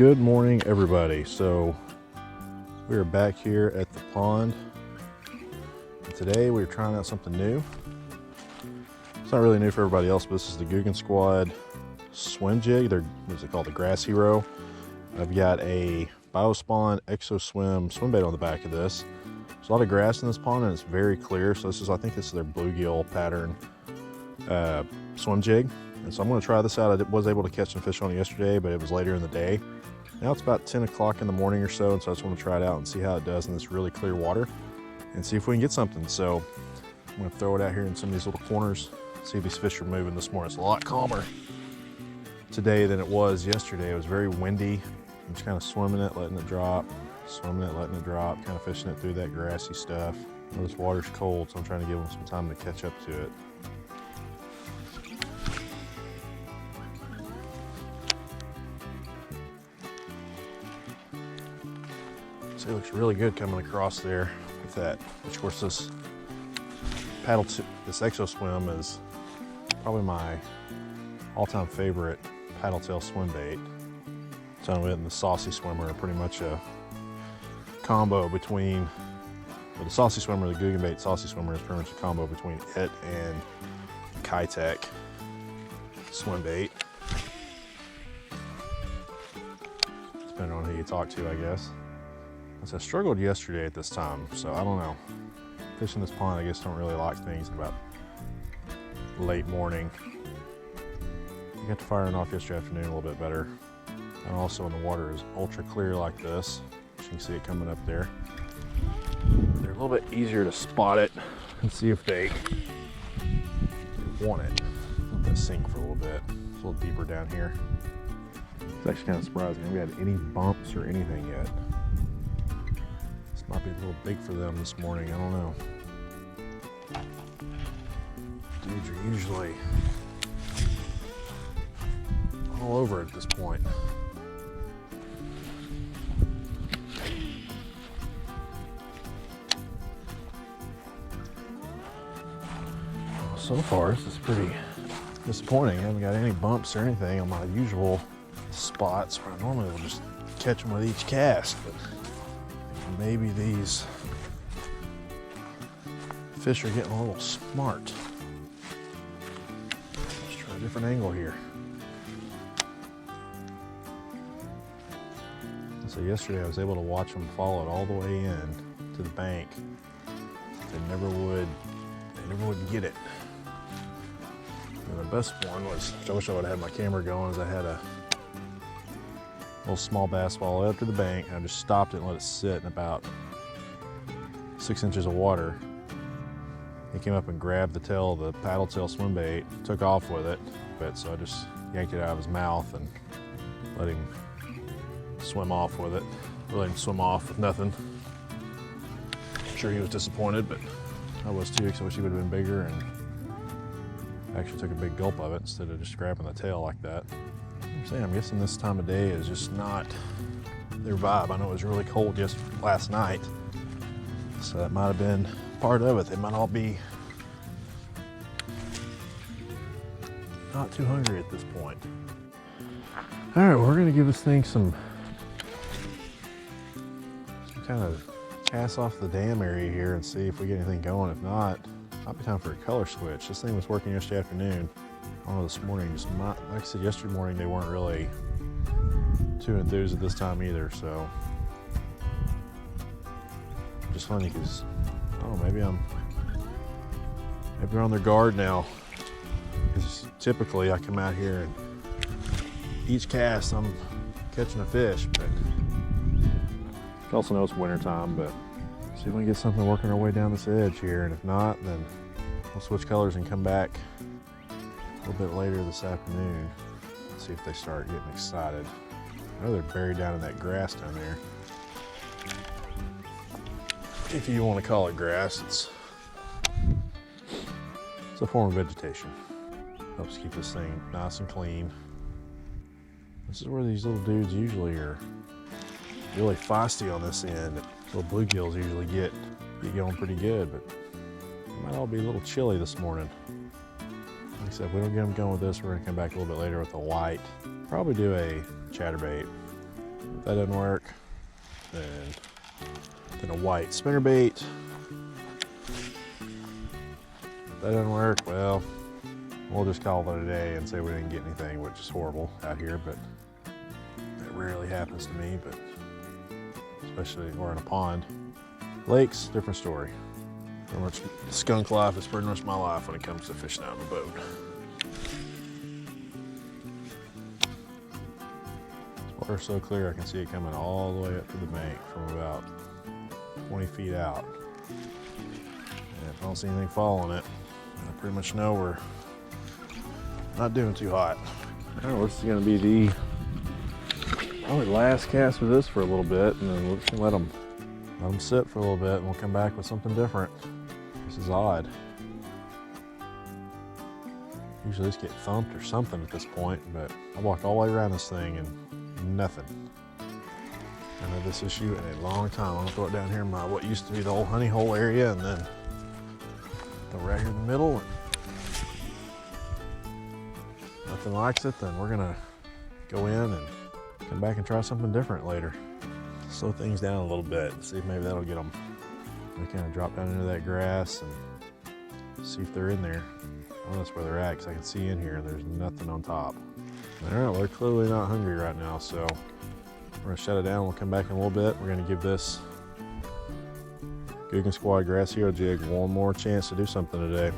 Good morning, everybody. So we are back here at the pond. And today we're trying out something new. It's not really new for everybody else, but this is the Googan Squad swim jig. What's it called? The Grass Hero. I've got a Biospawn Exo Swim swim bait on the back of this. There's a lot of grass in this pond and it's very clear. So I think this is their bluegill pattern swim jig. And so I'm going to try this out. I was able to catch some fish on it yesterday, but it was later in the day. Now it's about 10 o'clock in the morning or so, and so I just want to try it out and see how it does in this really clear water and see if we can get something. So I'm going to throw it out here in some of these little corners, see if these fish are moving this morning. It's a lot calmer today than it was yesterday. It was very windy. I'm just kind of swimming it, letting it drop, swimming it, letting it drop, kind of fishing it through that grassy stuff. Well, this water's cold, so I'm trying to give them some time to catch up to it. So it looks really good coming across there with that. Of course, this Exo Swim is probably my all-time favorite paddle tail swim bait. So it and the Saucy Swimmer are pretty much a combo between, well, the Saucy Swimmer, the Googan bait Saucy Swimmer is pretty much a combo between it and Kitech swim bait. Depending on who you talk to, I guess. So I struggled yesterday at this time, so I don't know. Fishing this pond, I guess, don't really like things about late morning. I got to firing off yesterday afternoon a little bit better. And also when the water is ultra clear like this, you can see it coming up there. They're a little bit easier to spot it and see if they want it. Let that sink for a little bit. It's a little deeper down here. It's actually kind of surprising. We haven't had any bumps or anything yet. Might be a little big for them this morning, I don't know. Dudes are usually all over at this point. Well, so far, this is pretty disappointing. I haven't got any bumps or anything on my usual spots where I normally will just catch them with each cast. But maybe these fish are getting a little smart. Let's try a different angle here. So yesterday I was able to watch them follow it all the way in to the bank. They never would get it. And the best one was, I wish I would have had my camera going, is I had a little small bass fall up to the bank. I just stopped it and let it sit in about 6 inches of water. He came up and grabbed the tail of the paddle tail swim bait, took off with it, so I just yanked it out of his mouth and let him swim off with it. Let him swim off with nothing. I'm sure he was disappointed, but I was too, because I wish he would have been bigger and actually took a big gulp of it instead of just grabbing the tail like that. I'm guessing this time of day is just not their vibe. I know it was really cold just last night, so that might have been part of it. They might all be not too hungry at this point. All right, we're gonna give this thing some kind of cast off the dam area here and see if we get anything going. If not, might be time for a color switch. This thing was working yesterday afternoon. I don't know, this morning, like I said, yesterday morning, they weren't really too enthused at this time either, so. Just funny, because, oh, maybe they're on their guard now. Because typically I come out here and each cast I'm catching a fish, but you also know it's winter time, but see if we can get something working our way down this edge here, and if not, then we'll switch colors and come back a little bit later this afternoon. See if they start getting excited. I know they're buried down in that grass down there. If you want to call it grass, it's a form of vegetation. Helps keep this thing nice and clean. This is where these little dudes usually are really feisty on this end. Little bluegills usually get going pretty good, but it might all be a little chilly this morning. Like I said, if we don't get them going with this, we're gonna come back a little bit later with a light. Probably do a chatterbait. That doesn't work. Then a white spinnerbait. That doesn't work. Well, we'll just call it a day and say we didn't get anything, which is horrible out here, but it rarely happens to me, but especially we're in a pond. Lakes, different story. Pretty much skunk life is pretty much my life when it comes to fishing out of a boat. This water's so clear I can see it coming all the way up to the bank from about 20 feet out. And if I don't see anything following it, I pretty much know we're not doing too hot. All right, this is gonna be the probably last cast with this for a little bit, and then we'll just let them sit for a little bit, and we'll come back with something different. This is odd. Usually just get thumped or something at this point, but I walked all the way around this thing and nothing. I've had this issue in a long time. I'm gonna throw it down here in my what used to be the old honey hole area, and then go right here in the middle. And nothing likes it, then we're gonna go in and come back and try something different later. Slow things down a little bit and see if maybe that'll get them. They kind of drop down into that grass and see if they're in there. I know that's where they're at because I can see in here and there's nothing on top. All right, well, they're clearly not hungry right now, so we're gonna shut it down. We'll come back in a little bit. We're gonna give this Googan Squad Grass Hero jig one more chance to do something today.